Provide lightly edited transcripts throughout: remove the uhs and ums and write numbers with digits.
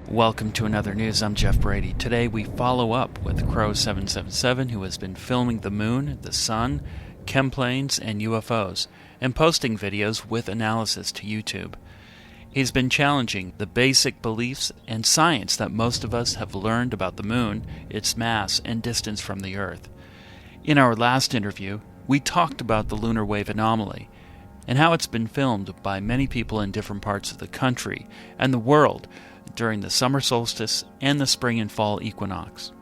Welcome to Another News. I'm Jeff Brady. Today we follow up with Crrow777, who has been filming the moon, the sun, chemtrails, and UFOs, and posting videos with analysis to YouTube. He's been challenging the basic beliefs and science that most of us have learned about the moon, its mass, and distance from the Earth. In our last interview, we talked about the lunar wave anomaly and how it's been filmed by many people in different parts of the country and the world during the summer solstice and the spring and fall equinox.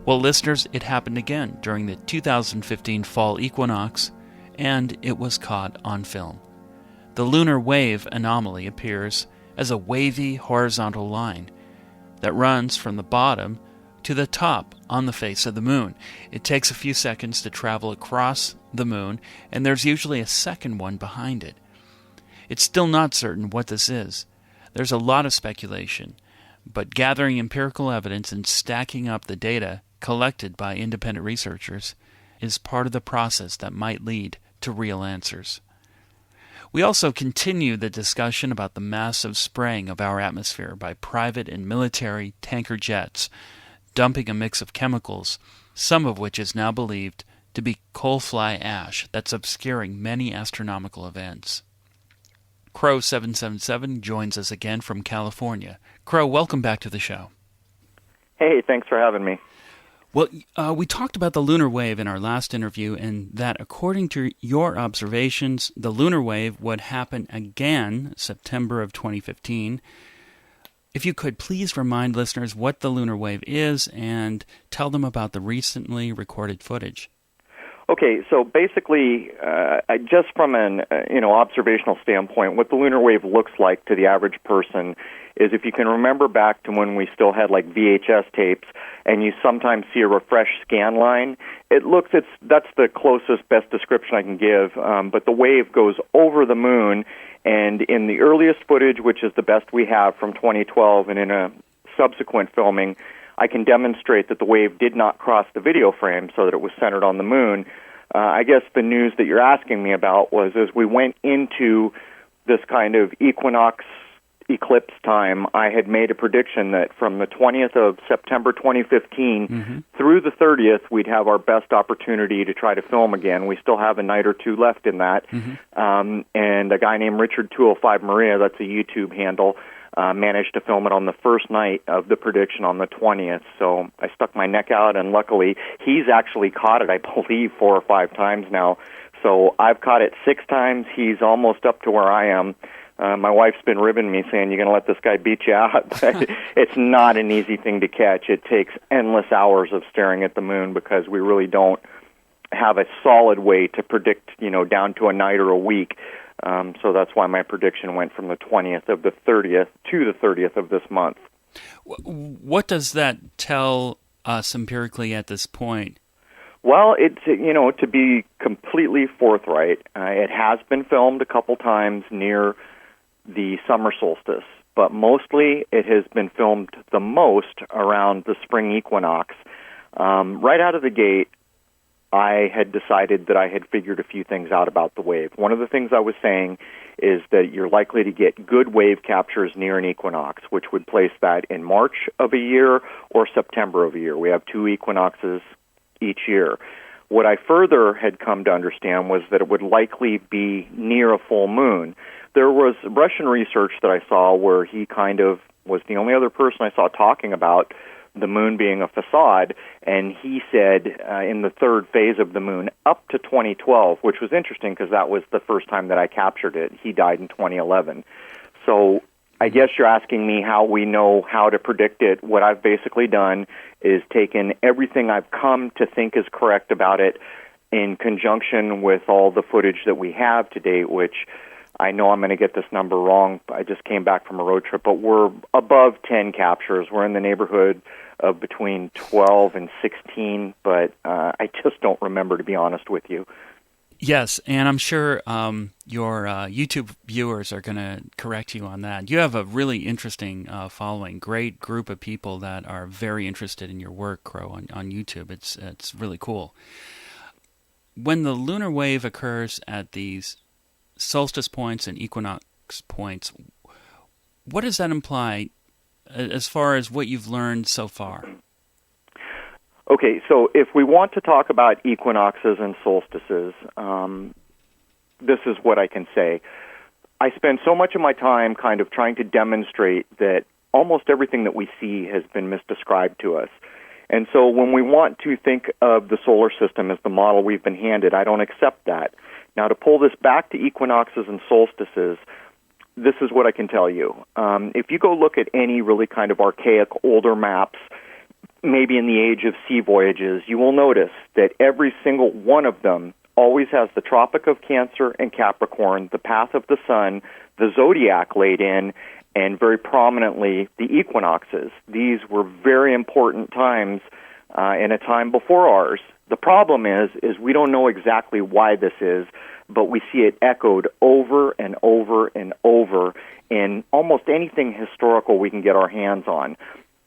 Well, listeners, it happened again during the 2015 fall equinox, and it was caught on film. The lunar wave anomaly appears as a wavy horizontal line that runs from the bottom to the top on the face of the moon. It takes a few seconds to travel across the moon, and there's usually a second one behind it. It's still not certain what this is. There's a lot of speculation, but gathering empirical evidence and stacking up the data collected by independent researchers is part of the process that might lead to real answers. We also continue the discussion about the massive spraying of our atmosphere by private and military tanker jets, dumping a mix of chemicals, some of which is now believed to be coal fly ash that's obscuring many astronomical events. Crrow777 joins us again from California. Crrow, welcome back to the show. Hey, thanks for having me. Well, we talked about the lunar wave in our last interview, and that according to your observations, the lunar wave would happen again September of 2015. If you could please remind listeners what the lunar wave is and tell them about the recently recorded footage. Okay, so basically, just from an observational standpoint, what the lunar wave looks like to the average person is, if you can remember back to when we still had like VHS tapes, and you sometimes see a refreshed scan line, that's the closest, best description I can give. But the wave goes over the moon, and in the earliest footage, which is the best we have from 2012, and in a subsequent filming, I can demonstrate that the wave did not cross the video frame so that it was centered on the moon. I guess the news that you're asking me about was, as we went into this kind of equinox eclipse time, I had made a prediction that from the 20th of September 2015 through the 30th, we'd have our best opportunity to try to film again. We still have a night or two left in that. And a guy named Richard 205 Maria, that's a YouTube handle, managed to film it on the first night of the prediction on the 20th. So I stuck my neck out, and luckily he's actually caught it, I believe, 4 or 5 times now. So I've caught it 6 times. He's almost up to where I am. My wife's been ribbing me, saying, "You're going to let this guy beat you out?" But it's not an easy thing to catch. It takes endless hours of staring at the moon because we really don't have a solid way to predict, down to a night or a week. So that's why my prediction went from the 20th of the 30th to the 30th of this month. What does that tell us empirically at this point? Well, to be completely forthright, it has been filmed a couple times near the summer solstice, but mostly it has been filmed the most around the spring equinox. Right out of the gate, I had decided that I had figured a few things out about the wave. One of the things I was saying is that you're likely to get good wave captures near an equinox, which would place that in March of a year or September of a year. We have 2 equinoxes each year. What I further had come to understand was that it would likely be near a full moon. There was Russian research that I saw where he kind of was the only other person I saw talking about the moon being a facade, and he said in the third phase of the moon up to 2012, which was interesting because that was the first time that I captured it. He died in 2011. So I guess you're asking me how we know how to predict it. What I've basically done is taken everything I've come to think is correct about it in conjunction with all the footage that we have to date, which I know I'm going to get this number wrong. I just came back from a road trip, but we're above 10 captures. We're in the neighborhood of between 12 and 16, but I just don't remember, to be honest with you. Yes, and I'm sure your YouTube viewers are going to correct you on that. You have a really interesting following, great group of people that are very interested in your work, Crrow, on YouTube. It's really cool. When the lunar wave occurs at these solstice points and equinox points, what does that imply as far as what you've learned so far? Okay, so if we want to talk about equinoxes and solstices, this is what I can say. I spend so much of my time kind of trying to demonstrate that almost everything that we see has been misdescribed to us. And so when we want to think of the solar system as the model we've been handed, I don't accept that. Now, to pull this back to equinoxes and solstices, this is what I can tell you. If you go look at any really kind of archaic, older maps, maybe in the age of sea voyages, you will notice that every single one of them always has the Tropic of Cancer and Capricorn, the path of the sun, the zodiac laid in, and very prominently the equinoxes. These were very important times in a time before ours. The problem is we don't know exactly why this is, but we see it echoed over and over and over in almost anything historical we can get our hands on.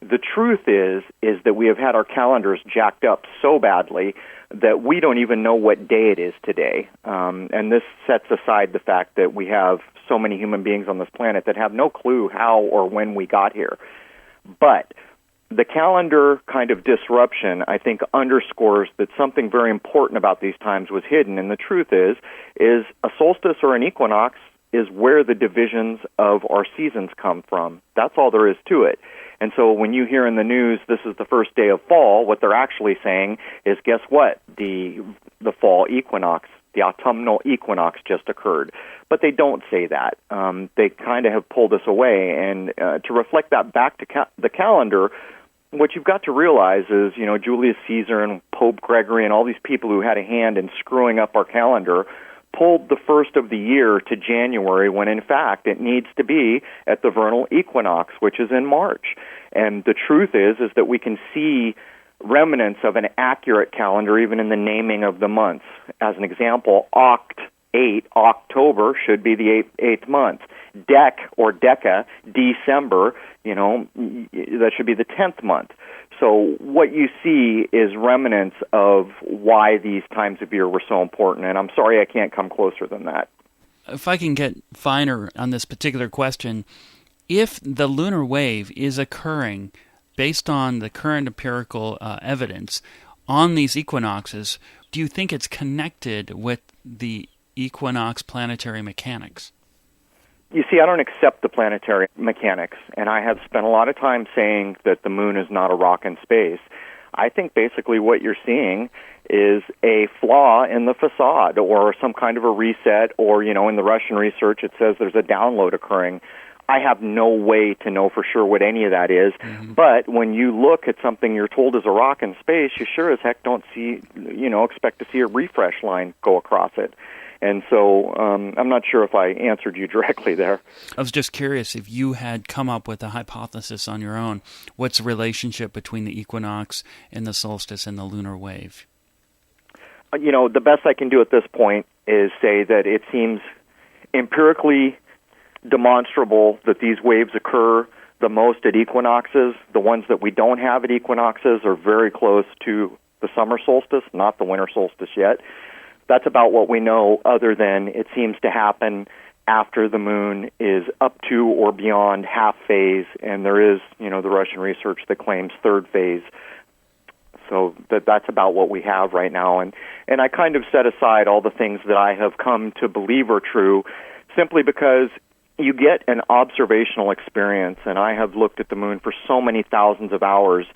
The truth is that we have had our calendars jacked up so badly that we don't even know what day it is today. And this sets aside the fact that we have so many human beings on this planet that have no clue how or when we got here. But the calendar kind of disruption, I think, underscores that something very important about these times was hidden. And the truth is a solstice or an equinox is where the divisions of our seasons come from. That's all there is to it. And so when you hear in the news, this is the first day of fall, what they're actually saying is, guess what? The fall equinox, the autumnal equinox just occurred. But they don't say that. They kind of have pulled us away. And to reflect that back to the calendar, what you've got to realize is, Julius Caesar and Pope Gregory and all these people who had a hand in screwing up our calendar pulled the first of the year to January when, in fact, it needs to be at the vernal equinox, which is in March. And the truth is that we can see remnants of an accurate calendar even in the naming of the months. As an example, October should be the eighth month. Dec or Deca, December, that should be the 10th month. So what you see is remnants of why these times of year were so important, and I'm sorry I can't come closer than that. If I can get finer on this particular question, if the lunar wave is occurring based on the current empirical evidence on these equinoxes, do you think it's connected with the equinox planetary mechanics? You see, I don't accept the planetary mechanics, and I have spent a lot of time saying that the moon is not a rock in space. I think basically what you're seeing is a flaw in the facade or some kind of a reset, or, in the Russian research it says there's a download occurring. I have no way to know for sure what any of that is, but when you look at something you're told is a rock in space, you sure as heck don't expect to see a refresh line go across it. And so I'm not sure if I answered you directly there. I was just curious if you had come up with a hypothesis on your own. What's the relationship between the equinox and the solstice and the lunar wave? The best I can do at this point is say that it seems empirically demonstrable that these waves occur the most at equinoxes. The ones that we don't have at equinoxes are very close to the summer solstice, not the winter solstice yet. That's about what we know, other than it seems to happen after the moon is up to or beyond half phase, and there is, the Russian research that claims third phase. So that's about what we have right now. And I kind of set aside all the things that I have come to believe are true simply because you get an observational experience, and I have looked at the moon for so many thousands of hours.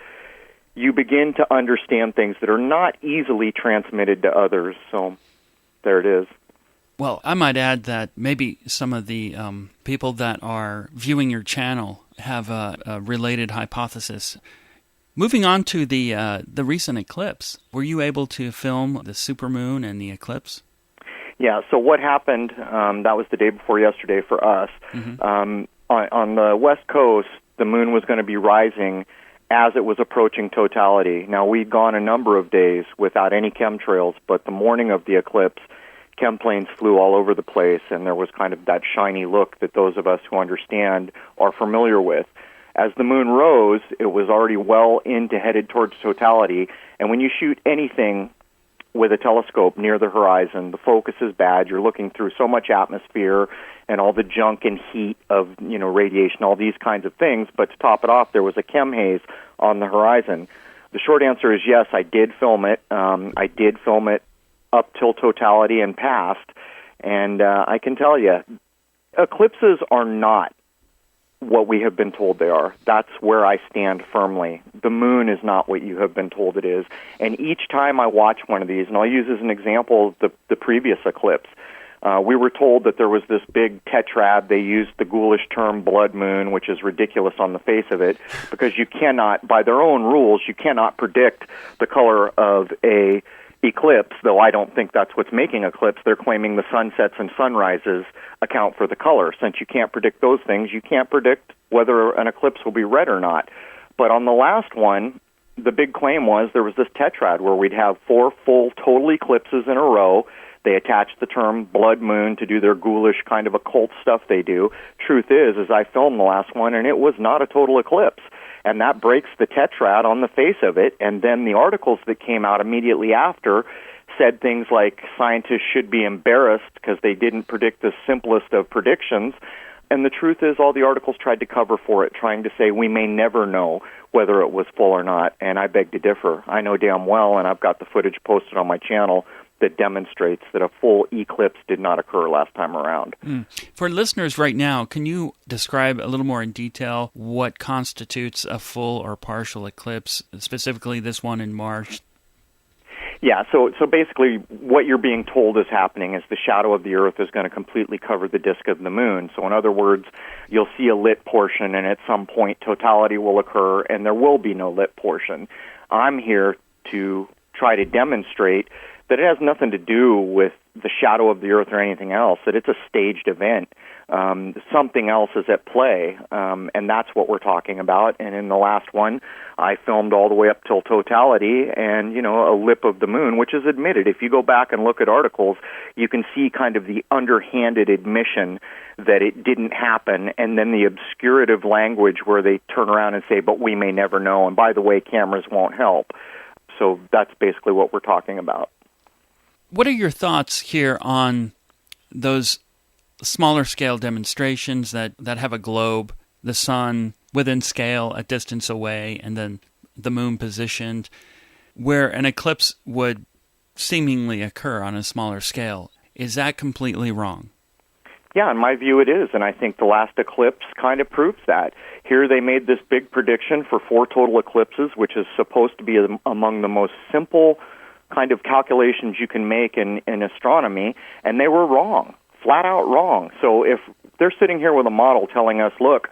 You begin to understand things that are not easily transmitted to others. So there it is. Well, I might add that maybe some of the people that are viewing your channel have a related hypothesis. Moving on to the recent eclipse, were you able to film the supermoon and the eclipse? Yeah, so what happened, that was the day before yesterday for us. On the West Coast, the moon was going to be rising as it was approaching totality. Now, we'd gone a number of days without any chemtrails, but the morning of the eclipse, chemplanes flew all over the place, and there was kind of that shiny look that those of us who understand are familiar with. As the moon rose, it was already well headed towards totality, and when you shoot anything with a telescope near the horizon. The focus is bad. You're looking through so much atmosphere and all the junk and heat of, radiation, all these kinds of things. But to top it off, there was a chem haze on the horizon. The short answer is yes, I did film it. I did film it up till totality and past. And I can tell you, eclipses are not what we have been told they are. That's where I stand firmly. The moon is not what you have been told it is. And each time I watch one of these, and I'll use as an example the previous eclipse, we were told that there was this big tetrad. They used the ghoulish term blood moon, which is ridiculous on the face of it, because you cannot, by their own rules, you cannot predict the color of a eclipse, though I don't think that's what's making eclipse. They're claiming the sunsets and sunrises account for the color. Since you can't predict those things, you can't predict whether an eclipse will be red or not. But on the last one, the big claim was there was this tetrad where we'd have 4 full total eclipses in a row. They attached the term blood moon to do their ghoulish kind of occult stuff they do. Truth is I filmed the last one, and it was not a total eclipse. And that breaks the tetrad on the face of it. And then the articles that came out immediately after said things like scientists should be embarrassed because they didn't predict the simplest of predictions. And the truth is all the articles tried to cover for it, trying to say we may never know whether it was full or not. And I beg to differ. I know damn well, and I've got the footage posted on my channel, that demonstrates that a full eclipse did not occur last time around. For listeners right now, can you describe a little more in detail what constitutes a full or partial eclipse, specifically this one in March? Yeah, so basically what you're being told is happening is the shadow of the Earth is going to completely cover the disk of the moon. So in other words, you'll see a lit portion, and at some point totality will occur, and there will be no lit portion. I'm here to try to demonstrate that it has nothing to do with the shadow of the Earth or anything else, that it's a staged event. Something else is at play, and that's what we're talking about. And in the last one, I filmed all the way up till totality and, a lip of the moon, which is admitted. If you go back and look at articles, you can see kind of the underhanded admission that it didn't happen, and then the obscurative language where they turn around and say, but we may never know, and by the way, cameras won't help. So that's basically what we're talking about. What are your thoughts here on those smaller scale demonstrations that have a globe, the sun within scale, a distance away, and then the moon positioned, where an eclipse would seemingly occur on a smaller scale? Is that completely wrong? Yeah, in my view it is, and I think the last eclipse kind of proves that. Here they made this big prediction for 4 total eclipses, which is supposed to be among the most simple kind of calculations you can make in astronomy, and they were wrong, flat out wrong. So if they're sitting here with a model telling us, look,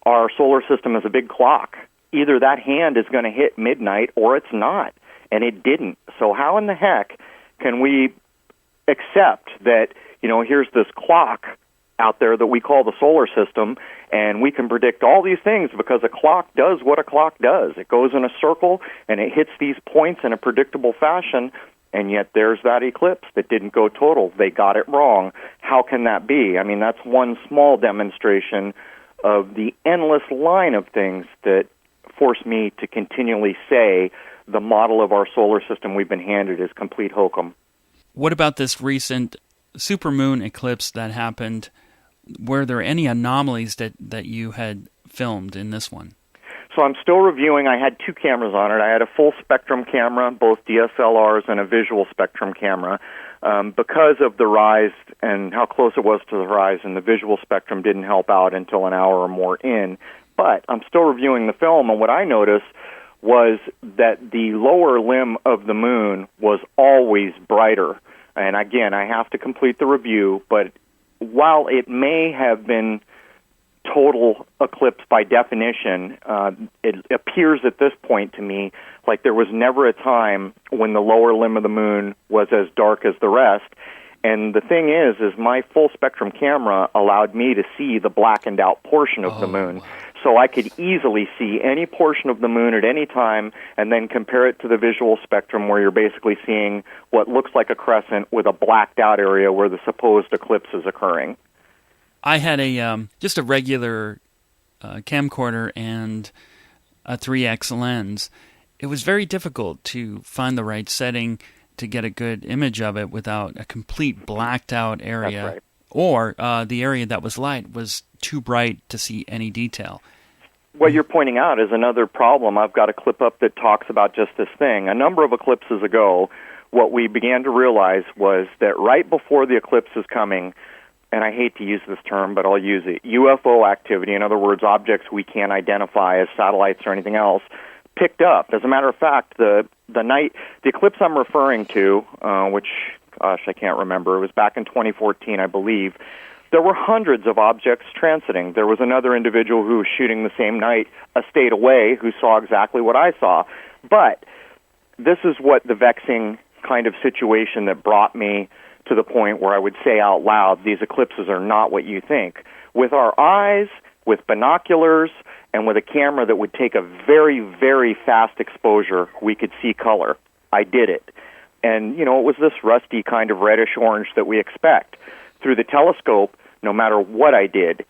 our solar system is a big clock, either that hand is going to hit midnight or it's not, and it didn't. So how in the heck can we accept that, here's this clock out there that we call the solar system, and we can predict all these things because a clock does what a clock does. It goes in a circle, and it hits these points in a predictable fashion, and yet there's that eclipse that didn't go total. They got it wrong. How can that be? I mean, that's one small demonstration of the endless line of things that force me to continually say the model of our solar system we've been handed is complete hokum. What about this recent supermoon eclipse that happened? Were there any anomalies that you had filmed in this one? So I'm still reviewing. I had 2 cameras on it. I had a full spectrum camera, both DSLRs, and a visual spectrum camera. Because of the rise and how close it was to the horizon, the visual spectrum didn't help out until an hour or more in. But I'm still reviewing the film, and what I noticed was that the lower limb of the moon was always brighter. And again, I have to complete the review, but while it may have been total eclipse by definition, it appears at this point to me like there was never a time when the lower limb of the moon was as dark as the rest. And the thing is my full spectrum camera allowed me to see the blackened out portion of the moon. So I could easily see any portion of the moon at any time and then compare it to the visual spectrum where you're basically seeing what looks like a crescent with a blacked out area where the supposed eclipse is occurring. I had just a regular camcorder and a 3x lens. It was very difficult to find the right setting to get a good image of it without a complete blacked out area. That's right. Or the area that was light was too bright to see any detail. What you're pointing out is another problem. I've got a clip up that talks about just this thing. A number of eclipses ago, what we began to realize was that right before the eclipse is coming, and I hate to use this term, but I'll use it, UFO activity, in other words, objects we can't identify as satellites or anything else, picked up. As a matter of fact, the eclipse I'm referring to, which, gosh, I can't remember, it was back in 2014, I believe, there were hundreds of objects transiting. There was another individual who was shooting the same night a state away who saw exactly what I saw. But this is what the vexing kind of situation that brought me to the point where I would say out loud, these eclipses are not what you think. With our eyes, with binoculars, and with a camera that would take a very, very fast exposure, we could see color. I did it. And, it was this rusty kind of reddish-orange that we expect. Through the telescope, no matter what I did,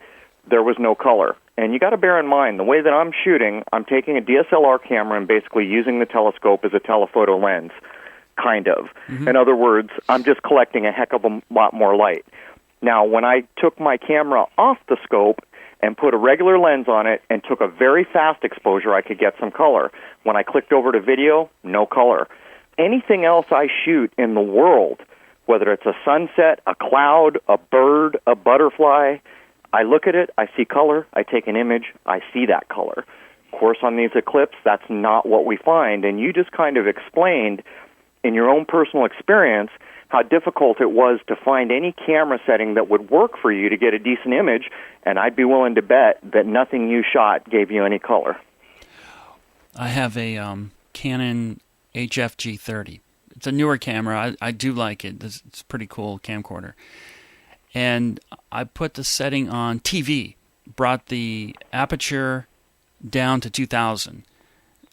there was no color. And you got to bear in mind, the way that I'm shooting, I'm taking a DSLR camera and basically using the telescope as a telephoto lens, kind of. Mm-hmm. In other words, I'm just collecting a heck of a lot more light. Now, when I took my camera off the scope and put a regular lens on it and took a very fast exposure, I could get some color. When I clicked over to video, no color. Anything else I shoot in the world, whether it's a sunset, a cloud, a bird, a butterfly, I look at it, I see color, I take an image, I see that color. Of course, on these eclipses, that's not what we find, and you just kind of explained in your own personal experience how difficult it was to find any camera setting that would work for you to get a decent image, and I'd be willing to bet that nothing you shot gave you any color. I have a Canon HFG30. It's a newer camera. I do like it. It's a pretty cool camcorder. And I put the setting on TV, brought the aperture down to 2000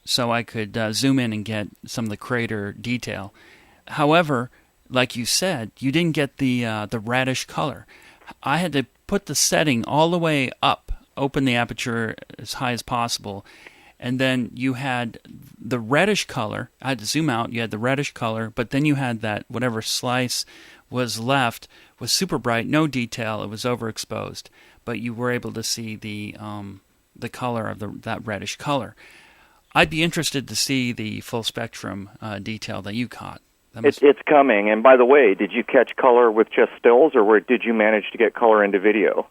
so I could zoom in and get some of the crater detail. However, like you said, you didn't get the reddish color. I had to put the setting all the way up, open the aperture as high as possible, and then you had the reddish color. I had to zoom out. You had the reddish color, but then you had that whatever slice was left was super bright, no detail. It was overexposed, but you were able to see the color of that reddish color. I'd be interested to see the full spectrum detail that you caught. It's coming. And by the way, did you catch color with just stills, or did you manage to get color into video?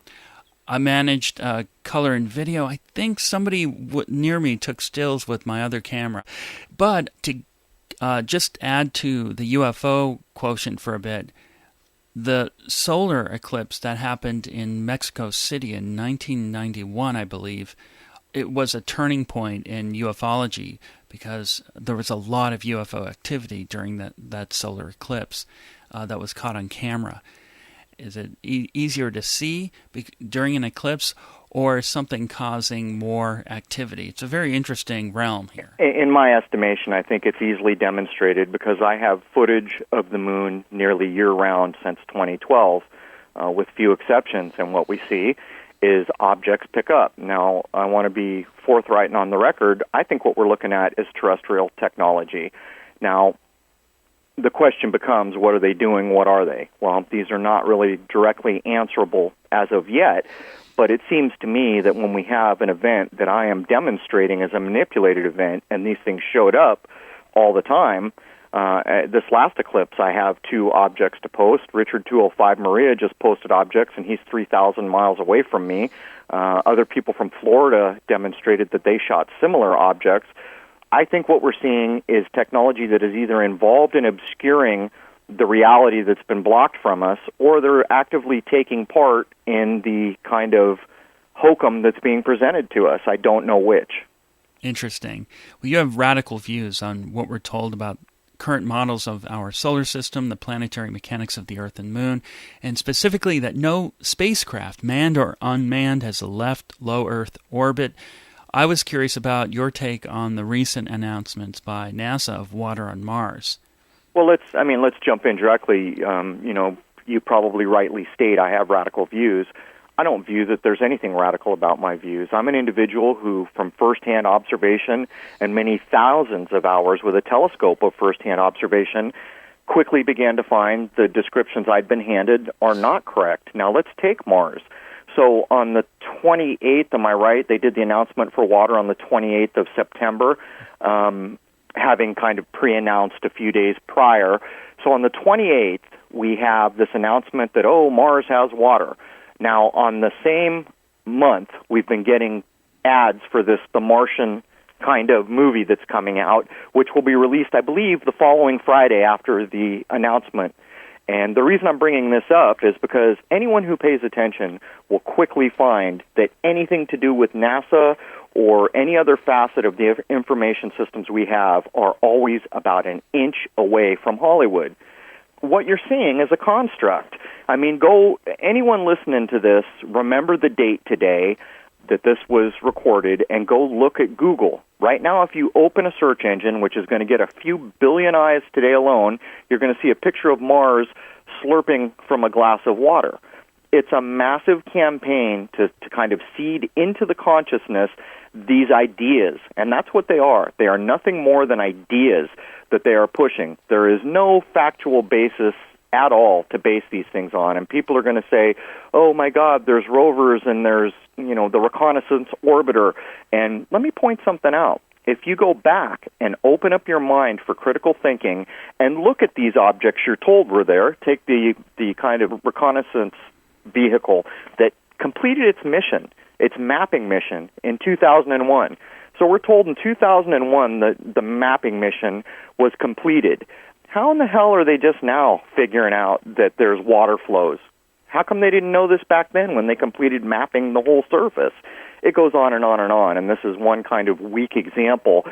I managed color and video. I think somebody near me took stills with my other camera. But to just add to the UFO quotient for a bit, the solar eclipse that happened in Mexico City in 1991, I believe, it was a turning point in ufology because there was a lot of UFO activity during that solar eclipse that was caught on camera. Is it easier to see during an eclipse, or something causing more activity? It's a very interesting realm here. In my estimation, I think it's easily demonstrated because I have footage of the moon nearly year-round since 2012, with few exceptions, and what we see is objects pick up. Now, I want to be forthright and on the record. I think what we're looking at is terrestrial technology. Now, the question becomes, what are they doing? What are they? Well, these are not really directly answerable as of yet, but it seems to me that when we have an event that I am demonstrating as a manipulated event, and these things showed up all the time, this last eclipse, I have 2 objects to post. Richard 205 Maria just posted objects, and he's 3,000 miles away from me. Other people from Florida demonstrated that they shot similar objects. I think what we're seeing is technology that is either involved in obscuring the reality that's been blocked from us, or they're actively taking part in the kind of hokum that's being presented to us. I don't know which. Interesting. Well, you have radical views on what we're told about current models of our solar system, the planetary mechanics of the Earth and Moon, and specifically that no spacecraft, manned or unmanned, has left low Earth orbit. I was curious about your take on the recent announcements by NASA of water on Mars. Well, let's jump in directly. You probably rightly state I have radical views. I don't view that there's anything radical about my views. I'm an individual who, from firsthand observation and many thousands of hours with a telescope of firsthand observation, quickly began to find the descriptions I'd been handed are not correct. Now let's take Mars. So on the 28th, am I right? They did the announcement for water on the 28th of September, having kind of pre-announced a few days prior. So on the 28th, we have this announcement that, Mars has water. Now, on the same month, we've been getting ads for The Martian kind of movie that's coming out, which will be released, I believe, the following Friday after the announcement. And the reason I'm bringing this up is because anyone who pays attention will quickly find that anything to do with NASA or any other facet of the information systems we have are always about an inch away from Hollywood. What you're seeing is a construct. I mean, anyone listening to this, remember the date today that this was recorded, and go look at Google. Right now, if you open a search engine, which is going to get a few billion eyes today alone, you're going to see a picture of Mars slurping from a glass of water. It's a massive campaign to kind of seed into the consciousness these ideas, and that's what they are. They are nothing more than ideas that they are pushing. There is no factual basis at all to base these things on, and people are going to say, oh my God, there's rovers and there's, the reconnaissance orbiter. And let me point something out. If you go back and open up your mind for critical thinking and look at these objects you're told were there, take the kind of reconnaissance vehicle that completed its mission, its mapping mission in 2001. So we're told in 2001 that the mapping mission was completed. How in the hell are they just now figuring out that there's water flows? How come they didn't know this back then when they completed mapping the whole surface? It goes on and on and on, and this is one kind of weak example.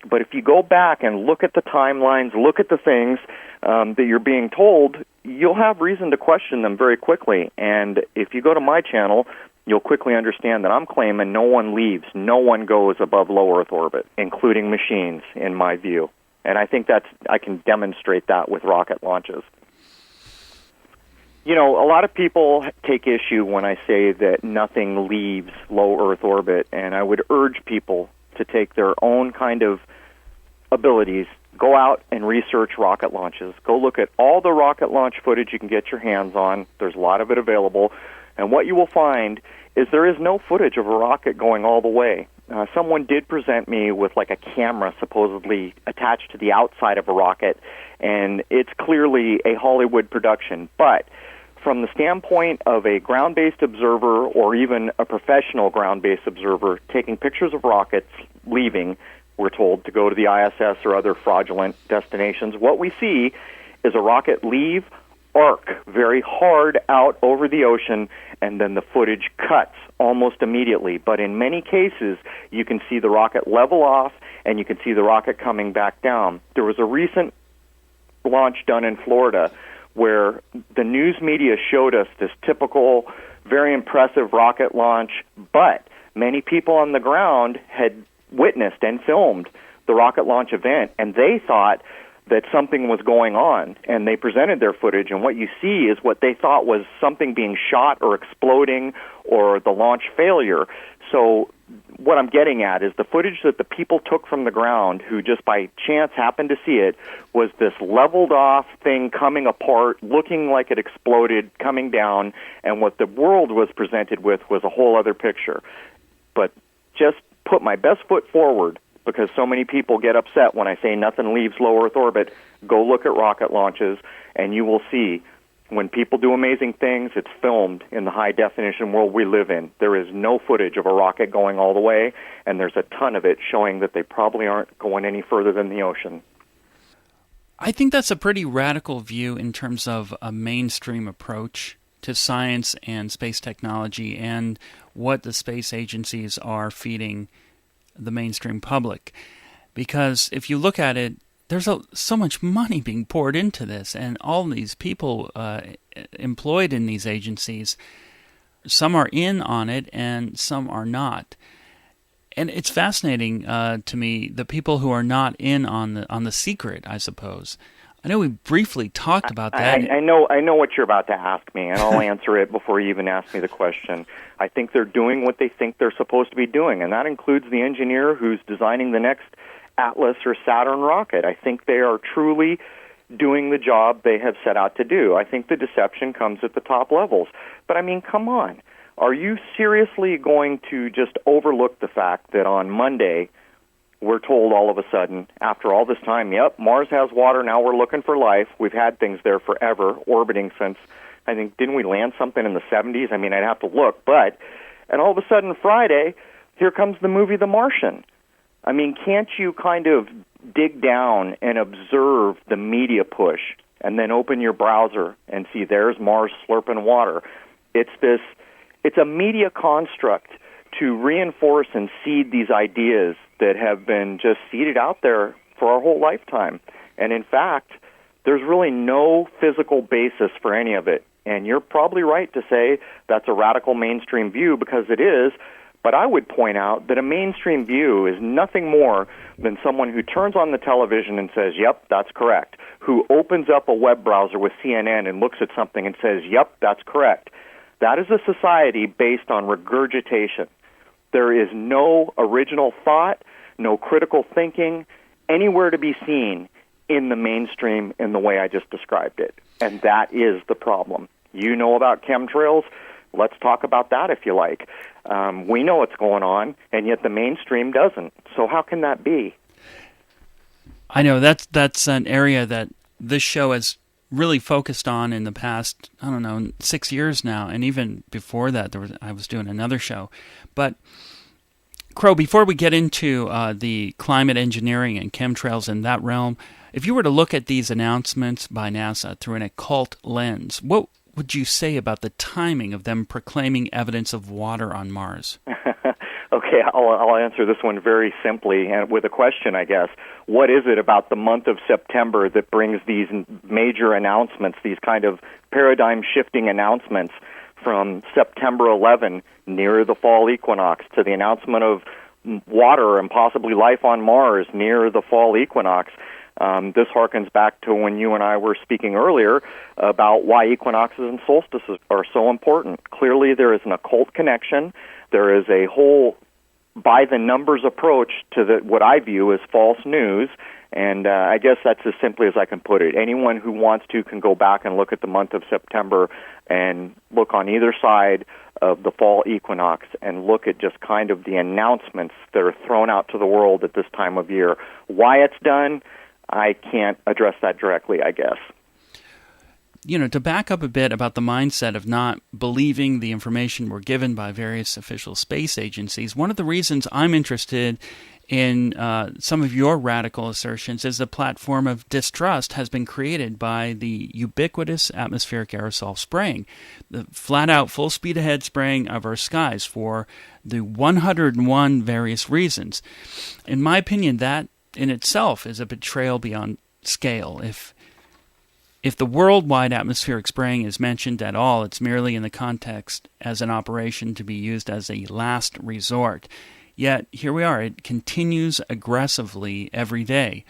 But if you go back and look at the timelines, look at the things that you're being told, you'll have reason to question them very quickly. And if you go to my channel, you'll quickly understand that I'm claiming no one leaves, no one goes above low Earth orbit, including machines, in my view. And I think I can demonstrate that with rocket launches. A lot of people take issue when I say that nothing leaves low Earth orbit, and I would urge people to take their own kind of abilities, go out and research rocket launches. Go look at all the rocket launch footage you can get your hands on. There's a lot of it available. And what you will find is there is no footage of a rocket going all the way. Someone did present me with like a camera supposedly attached to the outside of a rocket, and it's clearly a Hollywood production. But from the standpoint of a ground-based observer or even a professional ground-based observer taking pictures of rockets leaving, we're told, to go to the ISS or other fraudulent destinations, what we see is a rocket leave, arc very hard out over the ocean, and then the footage cuts almost immediately. But in many cases, you can see the rocket level off, and you can see the rocket coming back down. There was a recent launch done in Florida where the news media showed us this typical, very impressive rocket launch, but many people on the ground had witnessed and filmed the rocket launch event, and they thought that something was going on, and they presented their footage, and what you see is what they thought was something being shot or exploding or the launch failure. So what I'm getting at is the footage that the people took from the ground who just by chance happened to see it was this leveled off thing coming apart, looking like it exploded, coming down, and what the world was presented with was a whole other picture. But just put my best foot forward, because so many people get upset when I say nothing leaves low Earth orbit. Go look at rocket launches, and you will see when people do amazing things, it's filmed in the high-definition world we live in. There is no footage of a rocket going all the way, and there's a ton of it showing that they probably aren't going any further than the ocean. I think that's a pretty radical view in terms of a mainstream approach to science and space technology and what the space agencies are feeding the mainstream public. Because if you look at it, there's so much money being poured into this, and all these people employed in these agencies, some are in on it and some are not. And it's fascinating to me, the people who are not in on the secret, I suppose. I know we briefly talked about that. I know what you're about to ask me, and I'll answer it before you even ask me the question. I think they're doing what they think they're supposed to be doing, and that includes the engineer who's designing the next Atlas or Saturn rocket. I think they are truly doing the job they have set out to do. I think the deception comes at the top levels. But I mean, come on. Are you seriously going to just overlook the fact that on Monday we're told all of a sudden, after all this time, yep, Mars has water, now we're looking for life. We've had things there forever, orbiting since, I think, didn't we land something in the 70s? I mean, I'd have to look. And all of a sudden Friday, here comes the movie The Martian. I mean, can't you kind of dig down and observe the media push and then open your browser and see there's Mars slurping water? It's a media construct to reinforce and seed these ideas that have been just seeded out there for our whole lifetime. And in fact, there's really no physical basis for any of it. And you're probably right to say that's a radical mainstream view, because it is. But I would point out that a mainstream view is nothing more than someone who turns on the television and says, yep, that's correct, who opens up a web browser with CNN and looks at something and says, yep, that's correct. That is a society based on regurgitation. There is no original thought, no critical thinking anywhere to be seen in the mainstream in the way I just described it. And that is the problem. You know about chemtrails? Let's talk about that if you like. We know what's going on, and yet the mainstream doesn't. So how can that be? I know that's an area that this show has really focused on in the past, 6 years now, and even before that, I was doing another show. But Crow, before we get into the climate engineering and chemtrails in that realm, if you were to look at these announcements by NASA through an occult lens, what would you say about the timing of them proclaiming evidence of water on Mars? Okay, I'll answer this one very simply and with a question, I guess. What is it about the month of September that brings these major announcements, these kind of paradigm-shifting announcements from September 11, near the fall equinox, to the announcement of water and possibly life on Mars near the fall equinox? This harkens back to when you and I were speaking earlier about why equinoxes and solstices are so important. Clearly, there is an occult connection. There is a whole by-the-numbers approach to what I view as false news, and I guess that's as simply as I can put it. Anyone who wants to can go back and look at the month of September and look on either side of the fall equinox and look at just kind of the announcements that are thrown out to the world at this time of year. Why it's done, I can't address that directly, I guess. To back up a bit about the mindset of not believing the information we're given by various official space agencies, one of the reasons I'm interested in some of your radical assertions is the platform of distrust has been created by the ubiquitous atmospheric aerosol spraying, the flat-out, full-speed-ahead spraying of our skies for the 101 various reasons. In my opinion, that in itself is a betrayal beyond scale. If the worldwide atmospheric spraying is mentioned at all, it's merely in the context as an operation to be used as a last resort. Yet, here we are. It continues aggressively every day.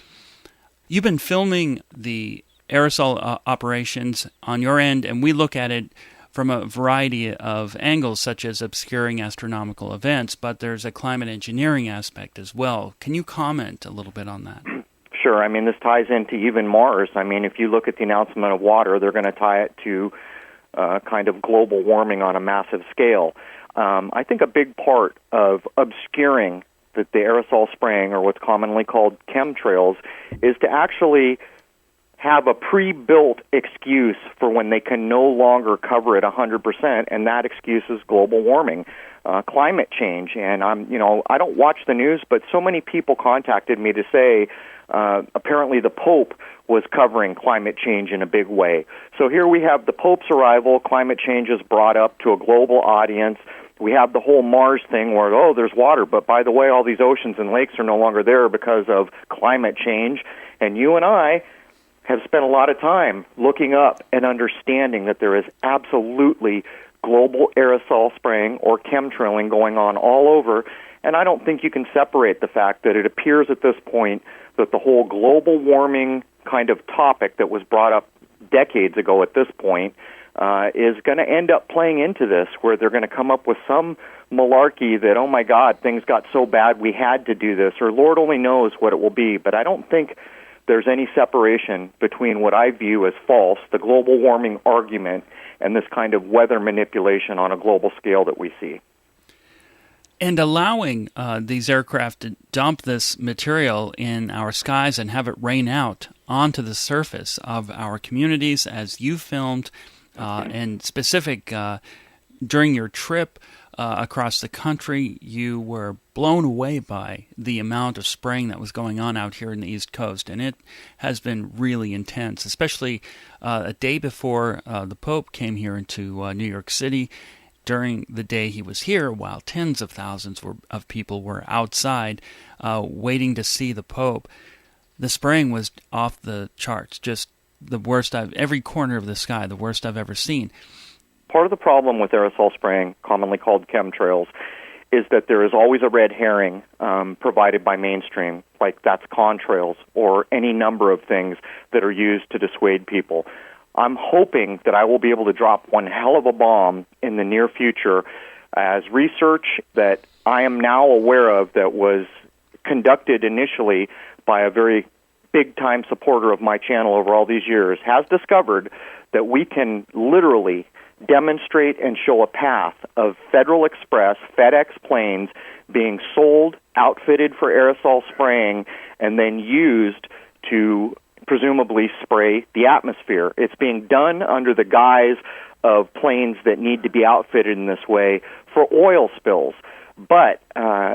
You've been filming the aerosol operations on your end, and we look at it from a variety of angles, such as obscuring astronomical events, but there's a climate engineering aspect as well. Can you comment a little bit on that? Sure. I mean, this ties into even Mars. I mean, if you look at the announcement of water, they're going to tie it to kind of global warming on a massive scale. I think a big part of obscuring the aerosol spraying, or what's commonly called chemtrails, is to actually have a pre-built excuse for when they can no longer cover it 100%, and that excuse is global warming, climate change. And I don't watch the news, but so many people contacted me to say apparently the Pope was covering climate change in a big way. So here we have the Pope's arrival, climate change is brought up to a global audience. We have the whole Mars thing where, there's water, but by the way, all these oceans and lakes are no longer there because of climate change. And you and I have spent a lot of time looking up and understanding that there is absolutely global aerosol spraying or chemtrailing going on all over. And I don't think you can separate the fact that it appears at this point that the whole global warming kind of topic that was brought up decades ago at this point is going to end up playing into this, where they're going to come up with some malarkey that, oh my God, things got so bad we had to do this, or Lord only knows what it will be. But I don't think there's any separation between what I view as false, the global warming argument, and this kind of weather manipulation on a global scale that we see. And allowing these aircraft to dump this material in our skies and have it rain out onto the surface of our communities, as you filmed, and specific during your trip across the country, you were blown away by the amount of spraying that was going on out here in the East Coast, and it has been really intense, especially a day before the Pope came here into New York City. During the day he was here, while tens of thousands of people were outside waiting to see the Pope, the spraying was off the charts, just the worst every corner of the sky, the worst I've ever seen. Part of the problem with aerosol spraying, commonly called chemtrails, is that there is always a red herring provided by mainstream, like that's contrails or any number of things that are used to dissuade people. I'm hoping that I will be able to drop one hell of a bomb in the near future as research that I am now aware of that was conducted initially by a very big-time supporter of my channel over all these years has discovered that we can literally demonstrate and show a path of Federal Express, FedEx planes being sold, outfitted for aerosol spraying, and then used to presumably spray the atmosphere. It's being done under the guise of planes that need to be outfitted in this way for oil spills. But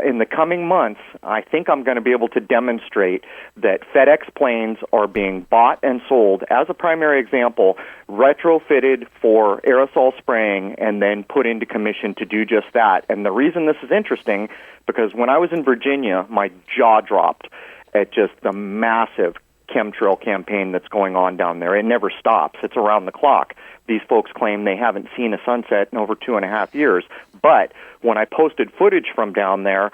in the coming months, I think I'm going to be able to demonstrate that FedEx planes are being bought and sold, as a primary example, retrofitted for aerosol spraying and then put into commission to do just that. And the reason this is interesting, because when I was in Virginia, my jaw dropped at just the massive chemtrail campaign that's going on down there. It never stops. It's around the clock. These folks claim they haven't seen a sunset in over 2.5 years. But when I posted footage from down there,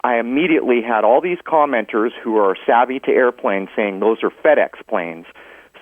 I immediately had all these commenters who are savvy to airplanes saying those are FedEx planes.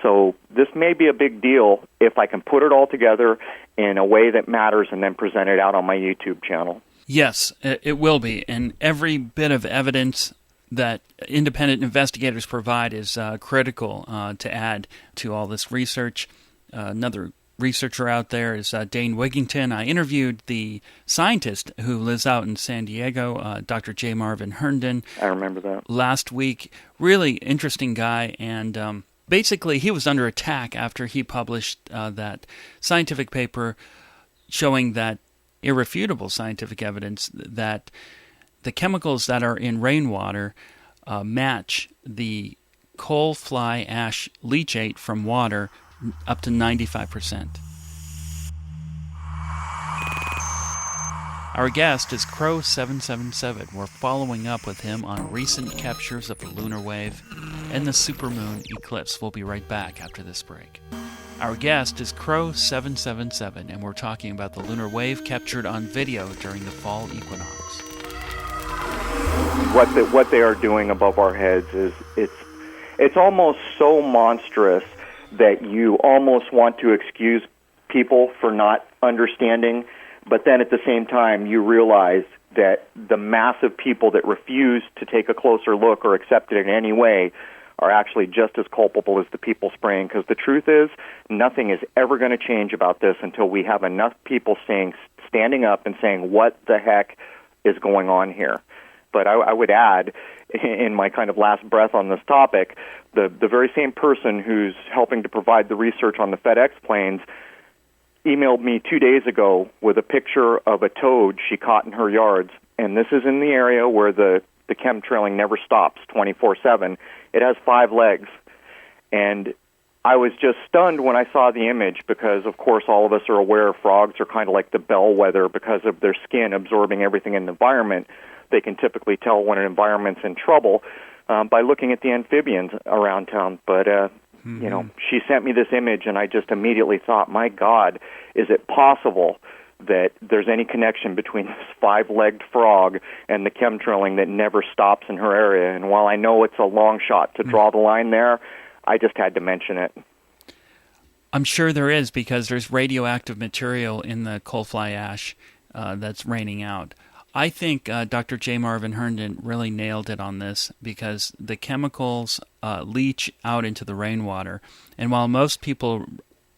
So this may be a big deal if I can put it all together in a way that matters and then present it out on my YouTube channel. Yes, it will be. And every bit of evidence that independent investigators provide is critical to add to all this research. Another researcher out there is Dane Wigington. I interviewed the scientist who lives out in San Diego, Dr. J. Marvin Herndon. I remember that. Last week. Really interesting guy, and basically he was under attack after he published that scientific paper showing that irrefutable scientific evidence that the chemicals that are in rainwater match the coal fly ash leachate from water up to 95%. Our guest is Crrow777. We're following up with him on recent captures of the lunar wave and the supermoon eclipse. We'll be right back after this break. Our guest is Crrow777, and we're talking about the lunar wave captured on video during the fall equinox. What they are doing above our heads is it's almost so monstrous that you almost want to excuse people for not understanding, but then at the same time you realize that the massive people that refuse to take a closer look or accept it in any way are actually just as culpable as the people spraying, because the truth is nothing is ever going to change about this until we have enough people standing up and saying what the heck is going on here. But I would add, in my kind of last breath on this topic, the very same person who's helping to provide the research on the FedEx planes emailed me 2 days ago with a picture of a toad she caught in her yards. And this is in the area where the chemtrailing never stops 24/7. It has 5 legs. And I was just stunned when I saw the image because, of course, all of us are aware frogs are kind of like the bellwether because of their skin absorbing everything in the environment. They can typically tell when an environment's in trouble by looking at the amphibians around town. But, you know, she sent me this image, and I just immediately thought, my God, is it possible that there's any connection between this 5-legged frog and the chemtrailing that never stops in her area? And while I know it's a long shot to draw the line there, I just had to mention it. I'm sure there is, because there's radioactive material in the coal fly ash that's raining out. I think Dr. J. Marvin Herndon really nailed it on this, because the chemicals leach out into the rainwater. And while most people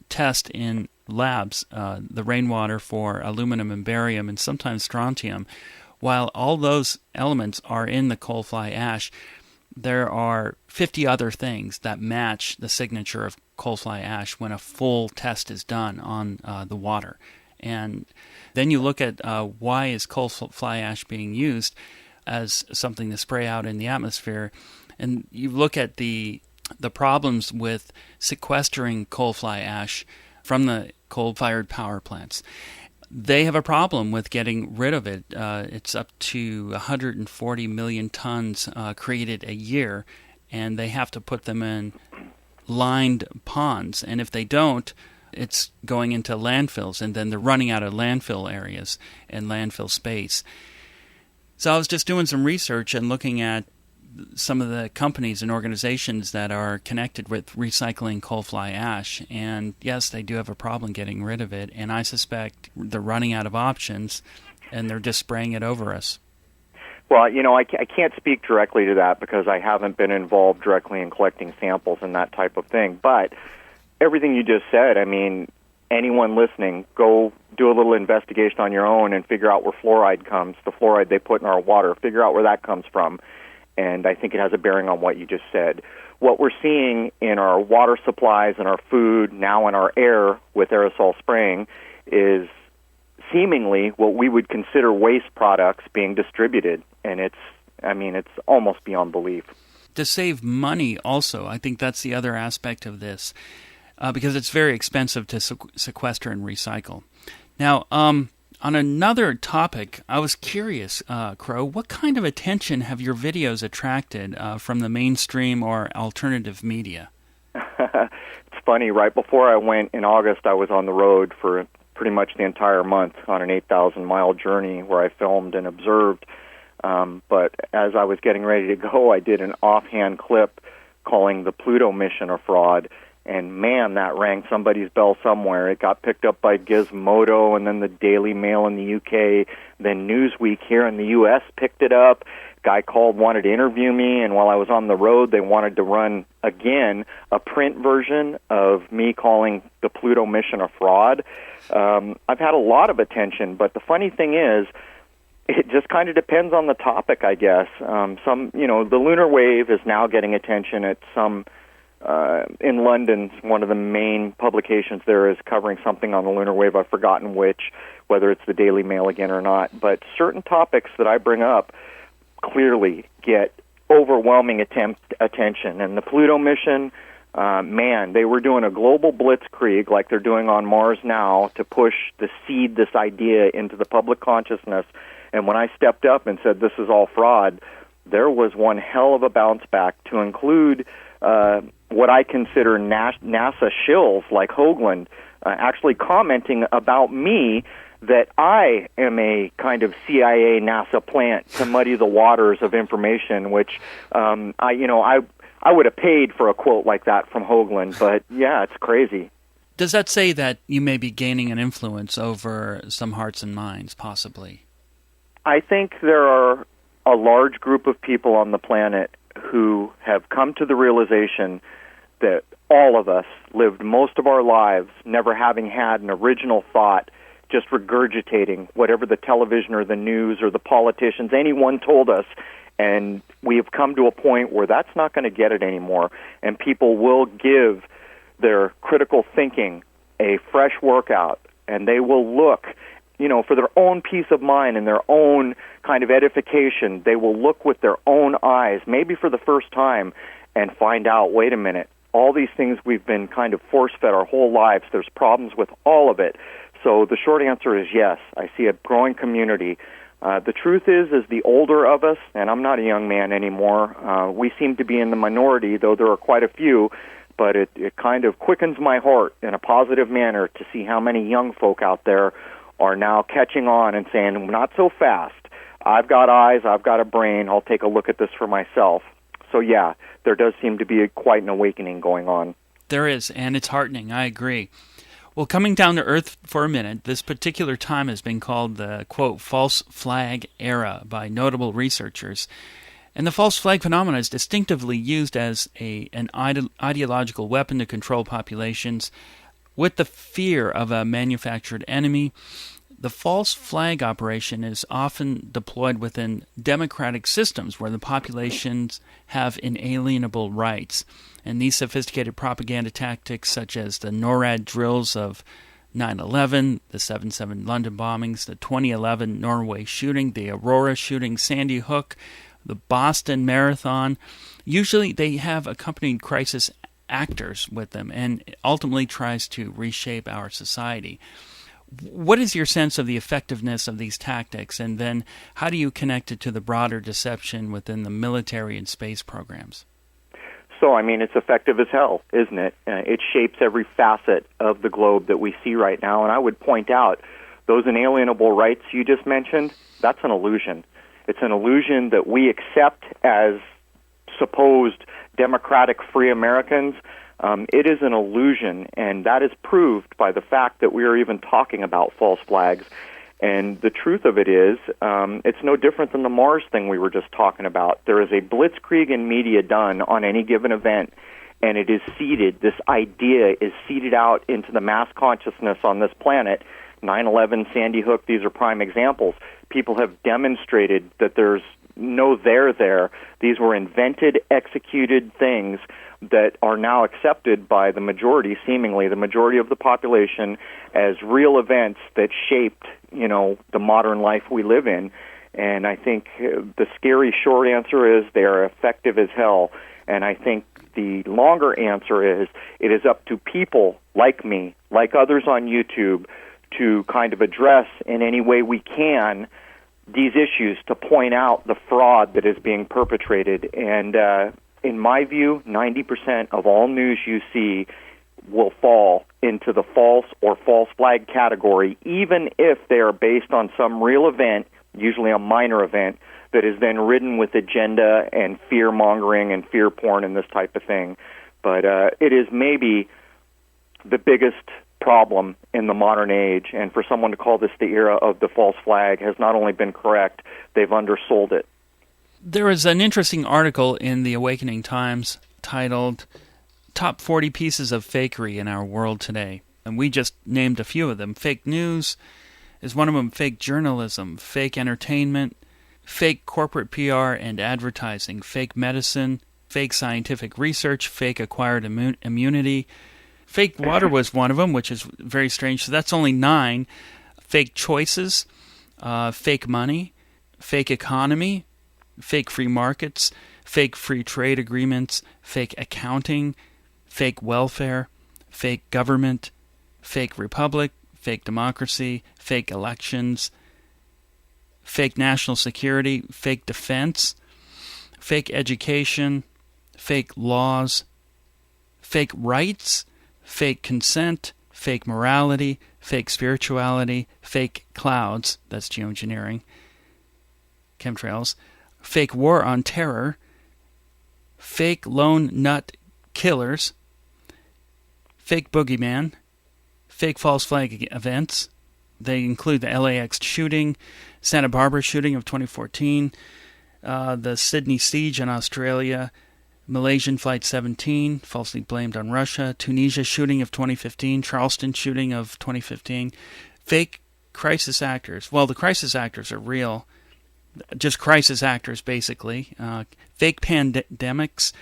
test in labs the rainwater for aluminum and barium and sometimes strontium, while all those elements are in the coal fly ash, there are 50 other things that match the signature of coal fly ash when a full test is done on the water. And then you look at why is coal fly ash being used as something to spray out in the atmosphere, and you look at the problems with sequestering coal fly ash from the coal-fired power plants. They have a problem with getting rid of it. It's up to 140 million tons created a year, and they have to put them in lined ponds. And if they don't, it's going into landfills, and then they're running out of landfill areas and landfill space. So I was just doing some research and looking at some of the companies and organizations that are connected with recycling coal fly ash. And yes, they do have a problem getting rid of it. And I suspect they're running out of options and they're just spraying it over us. Well, I can't speak directly to that because I haven't been involved directly in collecting samples and that type of thing. But everything you just said, I mean, anyone listening, go do a little investigation on your own and figure out where fluoride comes, the fluoride they put in our water, figure out where that comes from. And I think it has a bearing on what you just said. What we're seeing in our water supplies and our food, now in our air with aerosol spraying, is seemingly what we would consider waste products being distributed. And it's almost beyond belief. To save money also, I think that's the other aspect of this, because it's very expensive to sequester and recycle. Now, on another topic, I was curious, Crow, what kind of attention have your videos attracted from the mainstream or alternative media? It's funny. Right before I went in August, I was on the road for pretty much the entire month on an 8,000-mile journey where I filmed and observed. But as I was getting ready to go, I did an offhand clip calling the Pluto mission a fraud. And man, that rang somebody's bell somewhere. It got picked up by Gizmodo and then the Daily Mail in the UK. Then Newsweek here in the US picked it up. Guy called, wanted to interview me, and while I was on the road, they wanted to run, again, a print version of me calling the Pluto mission a fraud. I've had a lot of attention, but the funny thing is, it just kind of depends on the topic, I guess. The lunar wave is now getting attention at some... in London, one of the main publications there is covering something on the lunar wave. I've forgotten which, whether it's the Daily Mail again or not. But certain topics that I bring up clearly get overwhelming attention. And the Pluto mission, they were doing a global blitzkrieg like they're doing on Mars now to push this idea into the public consciousness. And when I stepped up and said this is all fraud, there was one hell of a bounce back to include what I consider NASA shills like Hoagland actually commenting about me that I am a kind of CIA NASA plant to muddy the waters of information, which I would have paid for a quote like that from Hoagland, but yeah, it's crazy. Does that say that you may be gaining an influence over some hearts and minds, possibly? I think there are a large group of people on the planet who have come to the realization that all of us lived most of our lives never having had an original thought, just regurgitating whatever the television or the news or the politicians, anyone told us, and we have come to a point where that's not going to get it anymore, and people will give their critical thinking a fresh workout, and they will look, for their own peace of mind and their own kind of edification, they will look with their own eyes, maybe for the first time, and find out, wait a minute, all these things we've been kind of force-fed our whole lives, there's problems with all of it. So the short answer is yes, I see a growing community. The truth is the older of us, and I'm not a young man anymore, we seem to be in the minority, though there are quite a few, but it kind of quickens my heart in a positive manner to see how many young folk out there are now catching on and saying, not so fast. I've got eyes, I've got a brain, I'll take a look at this for myself. So yeah, there does seem to be quite an awakening going on. There is, and it's heartening, I agree. Well, coming down to earth for a minute, this particular time has been called the, quote, false flag era by notable researchers. And the false flag phenomenon is distinctively used as an ideological weapon to control populations with the fear of a manufactured enemy. The false flag operation is often deployed within democratic systems where the populations have inalienable rights. And these sophisticated propaganda tactics, such as the NORAD drills of 9/11, the 7/7 London bombings, the 2011 Norway shooting, the Aurora shooting, Sandy Hook, the Boston Marathon, usually they have accompanied crisis actors with them and ultimately tries to reshape our society. What is your sense of the effectiveness of these tactics, and then how do you connect it to the broader deception within the military and space programs? So, I mean, it's effective as hell, isn't it? It shapes every facet of the globe that we see right now, and I would point out those inalienable rights you just mentioned, that's an illusion. It's an illusion that we accept as supposed democratic free Americans. It is an illusion, and that is proved by the fact that we are even talking about false flags. And the truth of it is, it's no different than the Mars thing we were just talking about. There is a blitzkrieg in media done on any given event, and it is seeded. This idea is seeded out into the mass consciousness on this planet. 9/11, Sandy Hook, these are prime examples. People have demonstrated that there's no there there. These were invented, executed things that are now accepted by the majority, seemingly the majority of the population, as real events that shaped, the modern life we live in. And I think the scary short answer is they are effective as hell. And I think the longer answer is it is up to people like me, like others on YouTube, to kind of address in any way we can these issues, to point out the fraud that is being perpetrated. And in my view, 90% of all news you see will fall into the false or false flag category, even if they are based on some real event, usually a minor event, that is then ridden with agenda and fear-mongering and fear porn and this type of thing. But it is maybe the biggest problem in the modern age, and for someone to call this the era of the false flag has not only been correct, they've undersold it. There is an interesting article in the Awakening Times titled Top 40 Pieces of Fakery in Our World Today. And we just named a few of them. Fake news is one of them, fake journalism, fake entertainment, fake corporate PR and advertising, fake medicine, fake scientific research, fake acquired immunity. Fake water was one of them, which is very strange. So that's only 9. Fake choices, fake money, fake economy, fake free markets, fake free trade agreements, fake accounting, fake welfare, fake government, fake republic, fake democracy, fake elections, fake national security, fake defense, fake education, fake laws, fake rights, fake consent, fake morality, fake spirituality, fake clouds, that's geoengineering, chemtrails, fake war on terror, fake lone nut killers, fake boogeyman, fake false flag events. They include the LAX shooting, Santa Barbara shooting of 2014, the Sydney siege in Australia, Malaysian Flight 17, falsely blamed on Russia, Tunisia shooting of 2015, Charleston shooting of 2015, fake crisis actors. Well, the crisis actors are real, just crisis actors basically. Fake pandemics,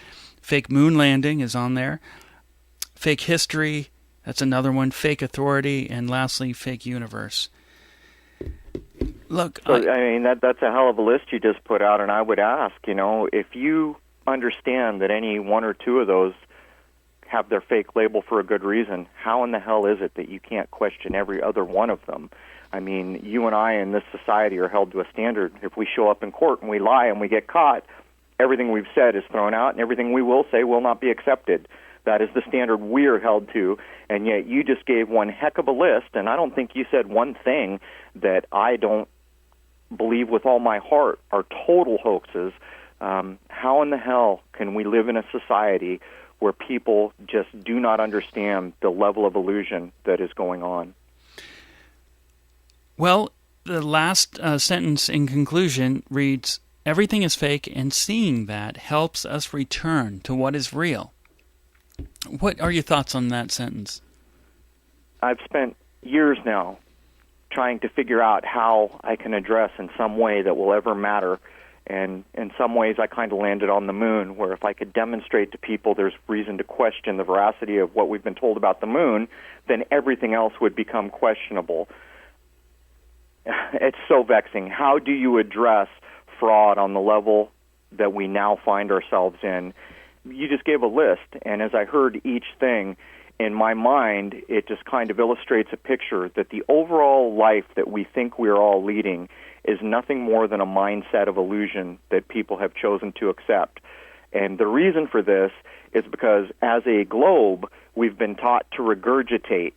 fake moon landing is on there, fake history, that's another one, fake authority, and lastly, fake universe. Look, so, I mean, that's a hell of a list you just put out, and I would ask, if you understand that any one or two of those have their fake label for a good reason, how in the hell is it that you can't question every other one of them? I mean, you and I in this society are held to a standard. If we show up in court and we lie and we get caught, everything we've said is thrown out, and everything we will say will not be accepted. That is the standard we're held to, and yet you just gave one heck of a list, and I don't think you said one thing that I don't believe with all my heart are total hoaxes. How in the hell can we live in a society where people just do not understand the level of illusion that is going on? Well, the last sentence in conclusion reads, everything is fake, and seeing that helps us return to what is real. What are your thoughts on that sentence? I've spent years now trying to figure out how I can address in some way that will ever matter. And in some ways, I kind of landed on the moon, where if I could demonstrate to people there's reason to question the veracity of what we've been told about the moon, then everything else would become questionable. It's so vexing. How do you address fraud on the level that we now find ourselves in? You just gave a list, and as I heard each thing, in my mind, it just kind of illustrates a picture that the overall life that we think we're all leading is nothing more than a mindset of illusion that people have chosen to accept. And the reason for this is because as a globe, we've been taught to regurgitate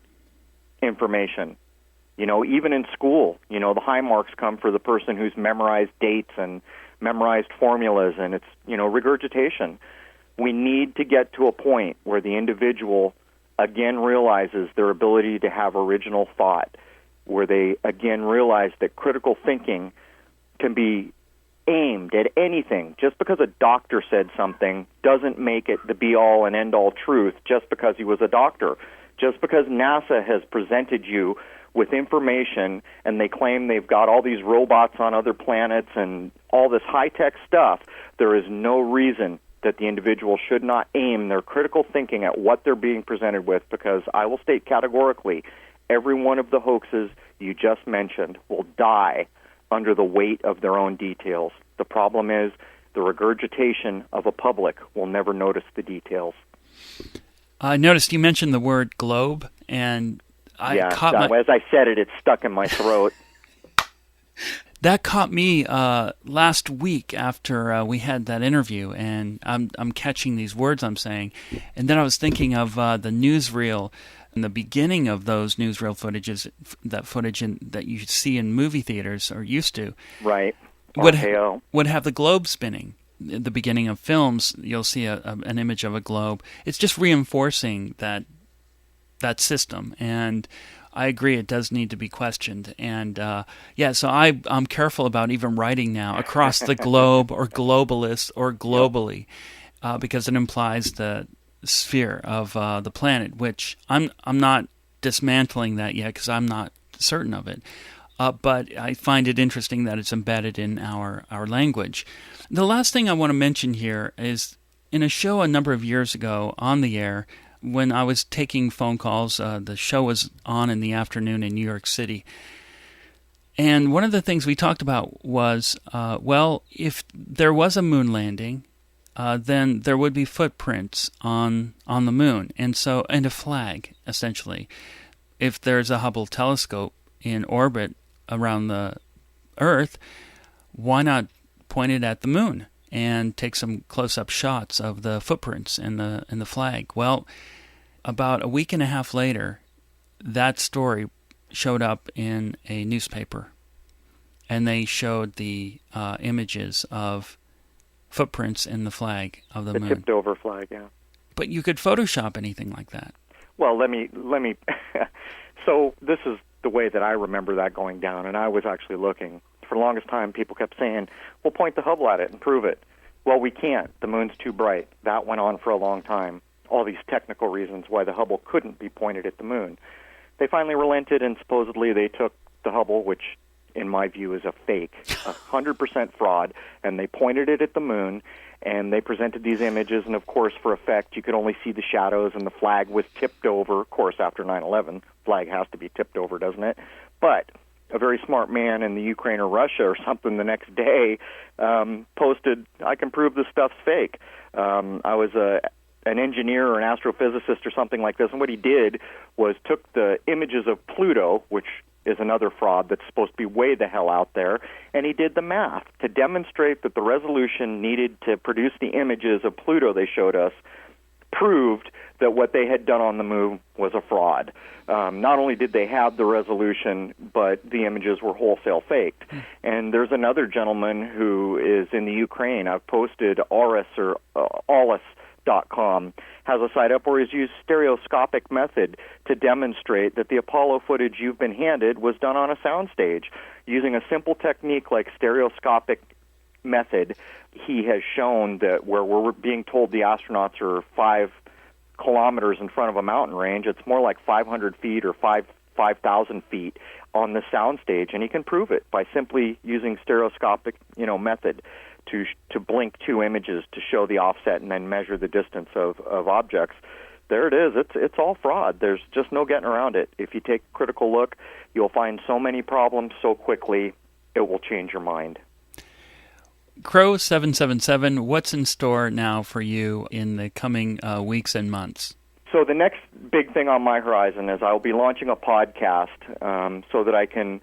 information. You know, even in school, you know, the high marks come for the person who's memorized dates and memorized formulas, and it's, you know, regurgitation. We need to get to a point where the individual again realizes their ability to have original thought, where they again realize that critical thinking can be aimed at anything. Just because a doctor said something doesn't make it the be-all and end-all truth just because he was a doctor. Just because NASA has presented you with information and they claim they've got all these robots on other planets and all this high-tech stuff, there is no reason that the individual should not aim their critical thinking at what they're being presented with, because I will state categorically, every one of the hoaxes you just mentioned will die under the weight of their own details. The problem is the regurgitation of a public will never notice the details. I noticed you mentioned the word globe, and as I said it, it's stuck in my throat. That caught me last week after we had that interview, and I'm catching these words I'm saying, and then I was thinking of the newsreel and the beginning of those newsreel footages, that footage that you see in movie theaters or used to, right? Would have the globe spinning. At the beginning of films, you'll see an image of a globe. It's just reinforcing that system, and I agree it does need to be questioned. And so I'm careful about even writing now across the globe or globalist or globally, because it implies the sphere of the planet, which I'm not dismantling that yet because I'm not certain of it. But I find it interesting that it's embedded in our language. The last thing I want to mention here is in a show a number of years ago on the air, when I was taking phone calls, the show was on in the afternoon in New York City. And one of the things we talked about was, if there was a moon landing, then there would be footprints on the moon, and a flag, essentially. If there's a Hubble telescope in orbit around the Earth, why not point it at the moon and take some close-up shots of the footprints and the flag? Well, about a week and a half later, that story showed up in a newspaper, and they showed the images of footprints in the flag of the moon. The tipped-over flag, yeah. But you could Photoshop anything like that. Well, let me. So this is the way that I remember that going down, and I was actually looking. For the longest time, people kept saying, "We'll point the Hubble at it and prove it." Well, we can't. The moon's too bright. That went on for a long time. All these technical reasons why the Hubble couldn't be pointed at the moon. They finally relented, and supposedly they took the Hubble, which in my view is a fake, 100% fraud, and they pointed it at the moon, and they presented these images, and of course, for effect, you could only see the shadows, and the flag was tipped over. Of course, after 9/11, flag has to be tipped over, doesn't it? But a very smart man in the Ukraine or Russia or something the next day posted, "I can prove this stuff's fake." I was an engineer or an astrophysicist or something like this, and what he did was took the images of Pluto, which is another fraud that's supposed to be way the hell out there, and he did the math to demonstrate that the resolution needed to produce the images of Pluto they showed us proved that what they had done on the moon was a fraud. Not only did they have the resolution, but the images were wholesale faked. And there's another gentleman who is in the Ukraine. I've posted Auris or Aulis.com has a site up where he's used stereoscopic method to demonstrate that the Apollo footage you've been handed was done on a soundstage using a simple technique like stereoscopic method, he has shown that where we're being told the astronauts are 5 kilometers in front of a mountain range, it's more like 500 feet or 5,000 feet on the soundstage, and he can prove it by simply using stereoscopic, method to blink 2 images to show the offset and then measure the distance of objects. There it is. It's all fraud. There's just no getting around it. If you take a critical look, you'll find so many problems so quickly, it will change your mind. Crrow777, what's in store now for you in the coming weeks and months? So the next big thing on my horizon is I'll be launching a podcast so that I can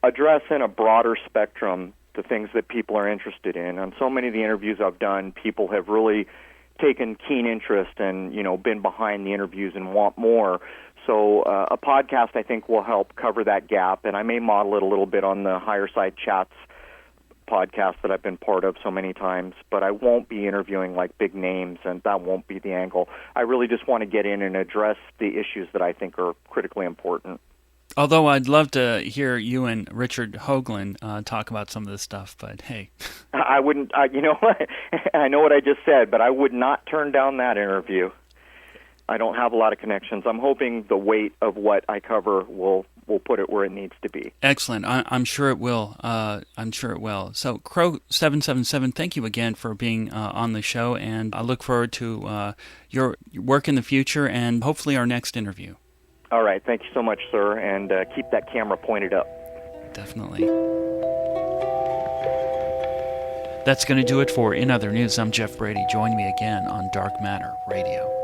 address in a broader spectrum the things that people are interested in. On so many of the interviews I've done, people have really taken keen interest and, been behind the interviews and want more. So a podcast, I think, will help cover that gap, and I may model it a little bit on the Higher Side Chats podcast that I've been part of so many times, but I won't be interviewing like big names, and that won't be the angle. I really just want to get in and address the issues that I think are critically important. Although I'd love to hear you and Richard Hoagland talk about some of this stuff, but hey. I wouldn't, I know what I just said, but I would not turn down that interview. I don't have a lot of connections. I'm hoping the weight of what I cover will put it where it needs to be. Excellent. I'm sure it will. I'm sure it will. So, Crrow777, thank you again for being on the show, and I look forward to your work in the future and hopefully our next interview. All right. Thank you so much, sir, and keep that camera pointed up. Definitely. That's going to do it for In Other News. I'm Jeff Brady. Join me again on Dark Matter Radio.